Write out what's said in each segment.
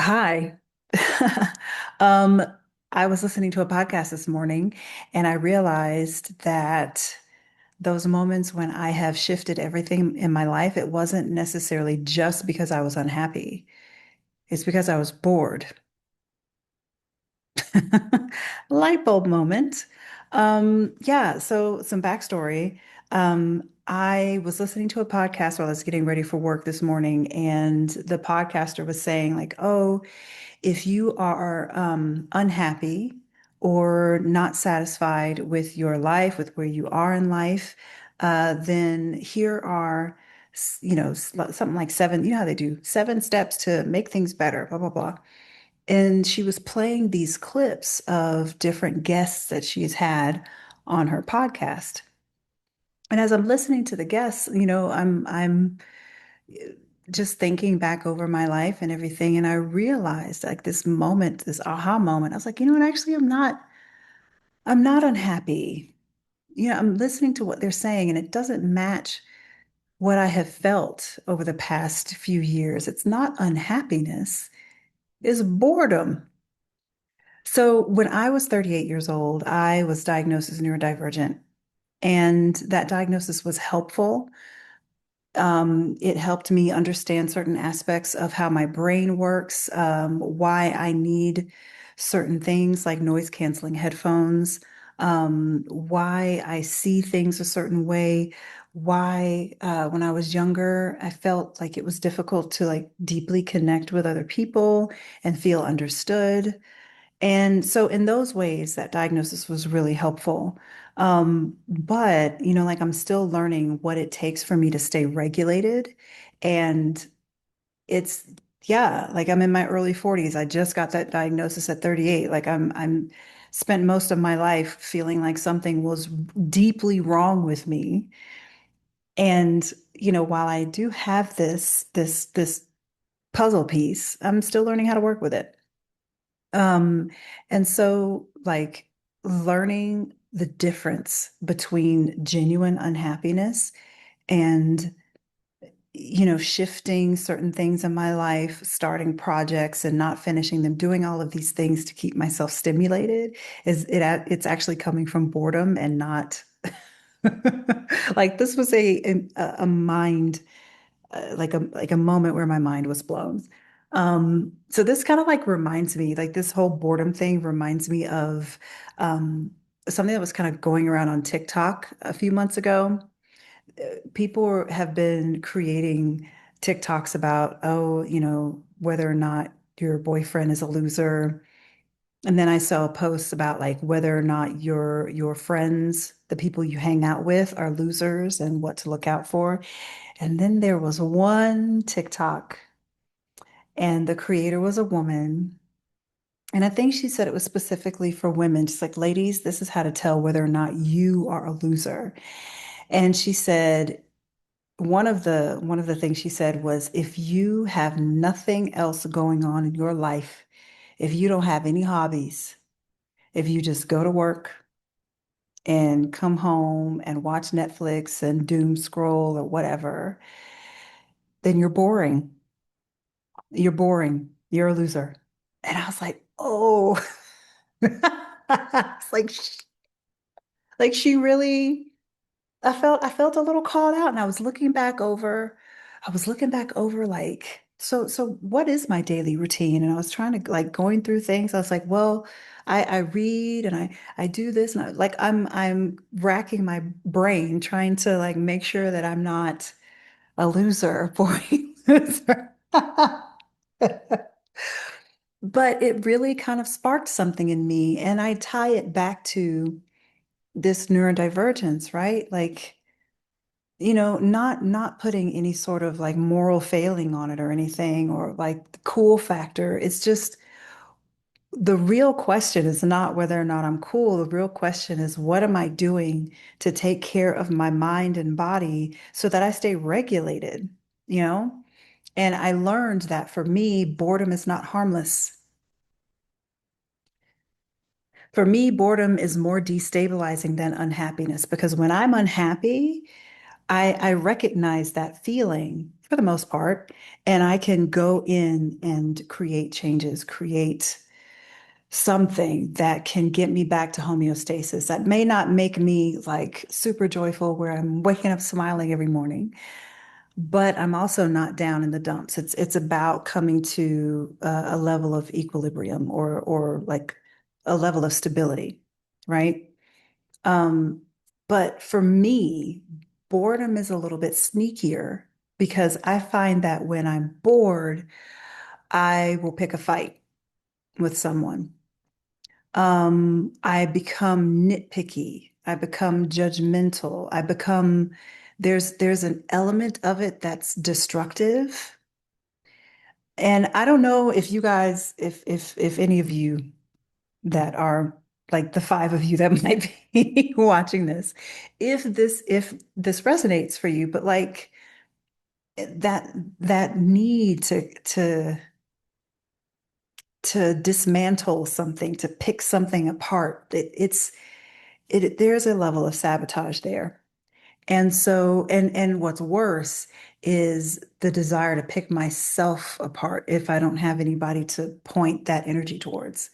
Hi. Um, I was listening to a podcast this morning and I realized that those moments when I have shifted everything in my life, it wasn't necessarily just because I was unhappy. It's because I was bored. Light bulb moment. Yeah, so some backstory. I was listening to a podcast while I was getting ready for work this morning, and the podcaster was saying, like, oh, if you are unhappy or not satisfied with your life, with where you are in life, then here are, something like seven, you know how they do, 7 steps to make things better, blah, blah, blah. And she was playing these clips of different guests that she's had on her podcast. And as I'm listening to the guests, I'm just thinking back over my life and everything, and I realized like this moment, this aha moment. I was like, you know what, actually, I'm not unhappy. I'm listening to what they're saying, and it doesn't match what I have felt over the past few years. It's not unhappiness, it's boredom. So when I was 38 years old, I was diagnosed as neurodivergent, and that diagnosis was helpful. It helped me understand certain aspects of how my brain works, why I need certain things like noise canceling headphones, why I see things a certain way, why when I was younger, I felt like it was difficult to like deeply connect with other people and feel understood. And so in those ways, that diagnosis was really helpful. But, like I'm still learning what it takes for me to stay regulated. And it's, yeah, like I'm in my early 40s. I just got that diagnosis at 38. Like I'm spent most of my life feeling like something was deeply wrong with me. And, while I do have this puzzle piece, I'm still learning how to work with it. Um, and so like learning the difference between genuine unhappiness and shifting certain things in my life, starting projects and not finishing them, doing all of these things to keep myself stimulated it's actually coming from boredom and not like this was a mind like a moment where my mind was blown. So this kind of like reminds me, like this whole boredom thing reminds me of um, something that was kind of going around on TikTok a few months ago. People have been creating TikToks about, oh, whether or not your boyfriend is a loser. And then I saw posts about like whether or not your friends, the people you hang out with, are losers and what to look out for. And then there was one TikTok, and the creator was a woman. And I think she said it was specifically for women. Just like, ladies, this is how to tell whether or not you are a loser. And she said, one of the things she said was, if you have nothing else going on in your life, if you don't have any hobbies, if you just go to work and come home and watch Netflix and doom scroll or whatever, then you're boring. You're boring. You're a loser. And I was like, oh, it's like she really, I felt a little called out and I was looking back over like, so what is my daily routine? And I was trying to like going through things. I was like, well, I read and I do this and I'm racking my brain trying to like make sure that I'm not a loser, a boring loser. But it really kind of sparked something in me. And I tie it back to this neurodivergence, right? Like, not putting any sort of like moral failing on it or anything, or like the cool factor. It's just the real question is not whether or not I'm cool. The real question is, what am I doing to take care of my mind and body so that I stay regulated, you know? And I learned that for me, boredom is not harmless. For me, boredom is more destabilizing than unhappiness because when I'm unhappy, I recognize that feeling for the most part, and I can go in and create changes, create something that can get me back to homeostasis that may not make me like super joyful where I'm waking up smiling every morning, but I'm also not down in the dumps. It's about coming to a level of equilibrium or like a level of stability, right? Um, but for me, boredom is a little bit sneakier because I find that when I'm bored, I will pick a fight with someone. I become nitpicky. I become judgmental. There's an element of it that's destructive. And I don't know if you guys, if any of you that are like the five of you that might be watching this, if this resonates for you, but like that that need to dismantle something, to pick something apart, there's a level of sabotage there. And so, and what's worse is the desire to pick myself apart if I don't have anybody to point that energy towards.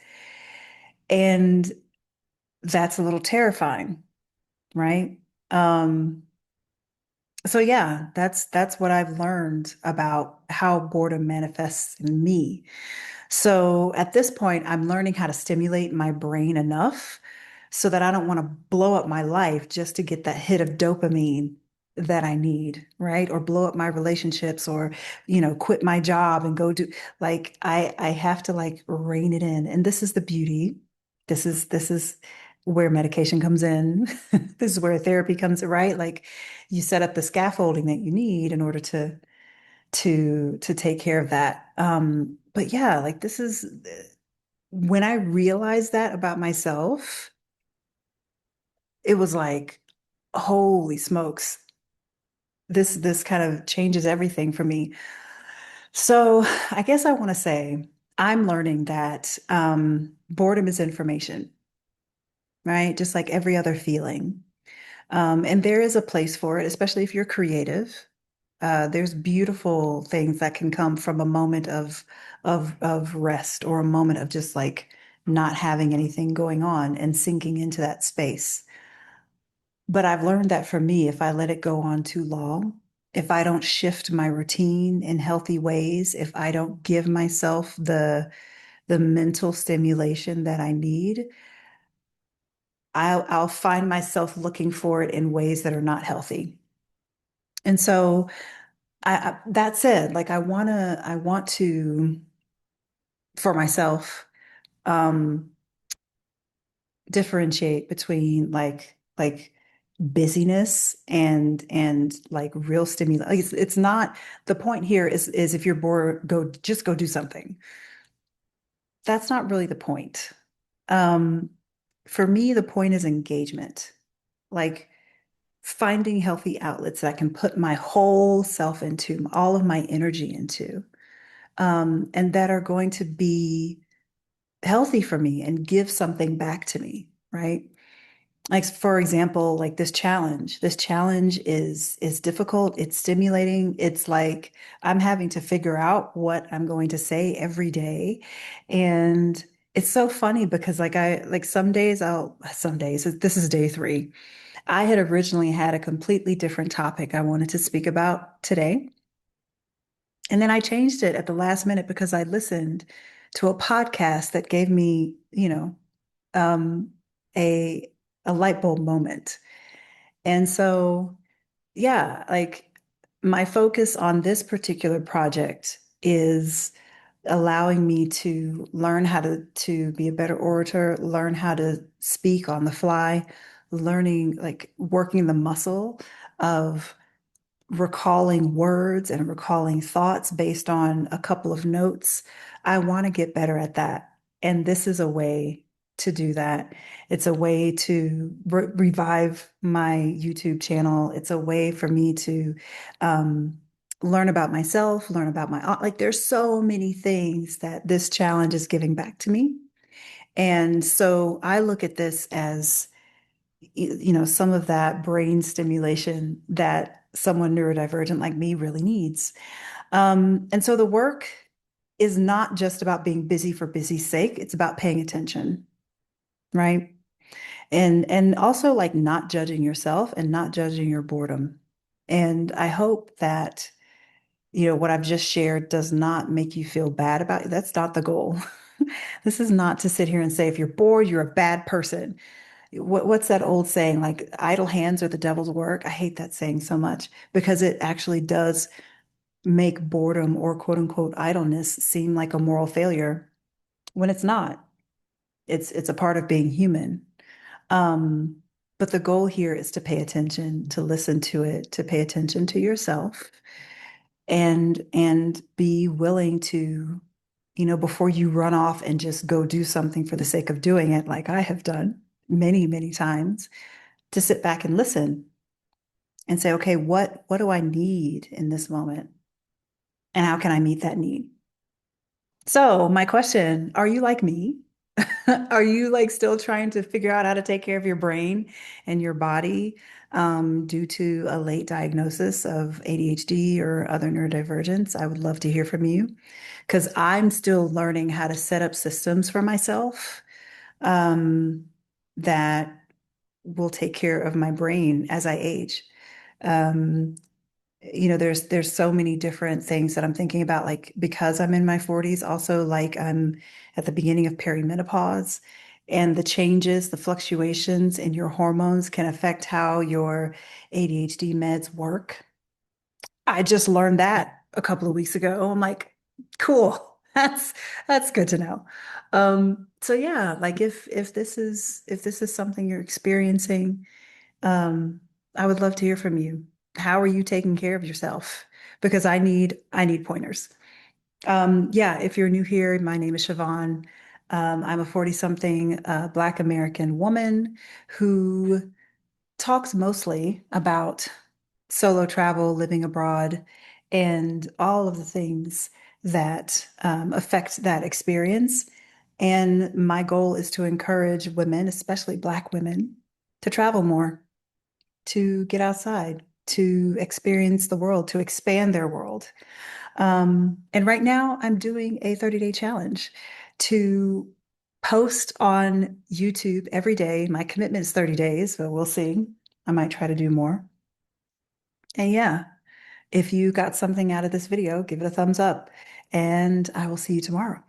And that's a little terrifying, right? Um, so yeah, that's what I've learned about how boredom manifests in me. So at this point, I'm learning how to stimulate my brain enough so that I don't want to blow up my life just to get that hit of dopamine that I need, right? Or blow up my relationships or, quit my job and go do like I have to like rein it in. And this is the beauty. This is where medication comes in. This is where therapy comes in, right? Like you set up the scaffolding that you need in order to take care of that. But yeah, like this is when I realized that about myself, it was like, holy smokes, this kind of changes everything for me. So I guess I want to say I'm learning that boredom is information, right? Just like every other feeling. And there is a place for it, especially if you're creative. There's beautiful things that can come from a moment of rest or a moment of just like not having anything going on and sinking into that space. But I've learned that for me, if I let it go on too long, if I don't shift my routine in healthy ways, if I don't give myself the mental stimulation that I need, I'll find myself looking for it in ways that are not healthy. And so that said, like I want to for myself um differentiate between like busyness and like real stimulus. Like it's not the point here is if you're bored, go do something. That's not really the point. Um, for me, the point is engagement, like finding healthy outlets that I can put my whole self into, all of my energy into, and that are going to be healthy for me and give something back to me, right? Like for example, like this challenge is difficult, it's stimulating, it's like I'm having to figure out what I'm going to say every day. And it's so funny because like some days this is day 3. I had originally had a completely different topic I wanted to speak about today, and then I changed it at the last minute because I listened to a podcast that gave me, um, a a light bulb moment. And so, yeah, like my focus on this particular project is allowing me to learn how to be a better orator, learn how to speak on the fly, learning like working the muscle of recalling words and recalling thoughts based on a couple of notes. I want to get better at that. And this is a way to do that. It's a way to revive my YouTube channel. It's a way for me to learn about myself, learn about my aunt. Like there's so many things that this challenge is giving back to me. And so I look at this as some of that brain stimulation that someone neurodivergent like me really needs. And so the work is not just about being busy for busy's sake. It's about paying attention, right? And also like not judging yourself and not judging your boredom. And I hope that, what I've just shared does not make you feel bad about it. That's not the goal. This is not to sit here and say if you're bored, you're a bad person. What's that old saying? Like idle hands are the devil's work. I hate that saying so much because it actually does make boredom or quote unquote idleness seem like a moral failure when it's not. It's a part of being human. Um, but the goal here is to pay attention, to listen to it, to pay attention to yourself and be willing to, before you run off and just go do something for the sake of doing it, like I have done many, many times, to sit back and listen and say, okay, what do I need in this moment? And how can I meet that need? So, my question, are you like me? Are you like still trying to figure out how to take care of your brain and your body due to a late diagnosis of ADHD or other neurodivergence? I would love to hear from you because I'm still learning how to set up systems for myself um, that will take care of my brain as I age. Um, there's so many different things that I'm thinking about, like because I'm in my 40s, also like I'm at the beginning of perimenopause, and the changes, the fluctuations in your hormones can affect how your ADHD meds work. I just learned that a couple of weeks ago. I'm like, cool. That's good to know. So yeah, like if this is something you're experiencing, um, I would love to hear from you. How are you taking care of yourself? Because I need pointers. Yeah, if you're new here, my name is Siobhan. I'm a 40 something Black American woman who talks mostly about solo travel, living abroad, and all of the things that affect that experience. And my goal is to encourage women, especially Black women, to travel more, to get outside, to experience the world, to expand their world. And right now, I'm doing a 30-day challenge to post on YouTube every day. My commitment is 30 days, but we'll see. I might try to do more. And yeah, if you got something out of this video, give it a thumbs up, and I will see you tomorrow.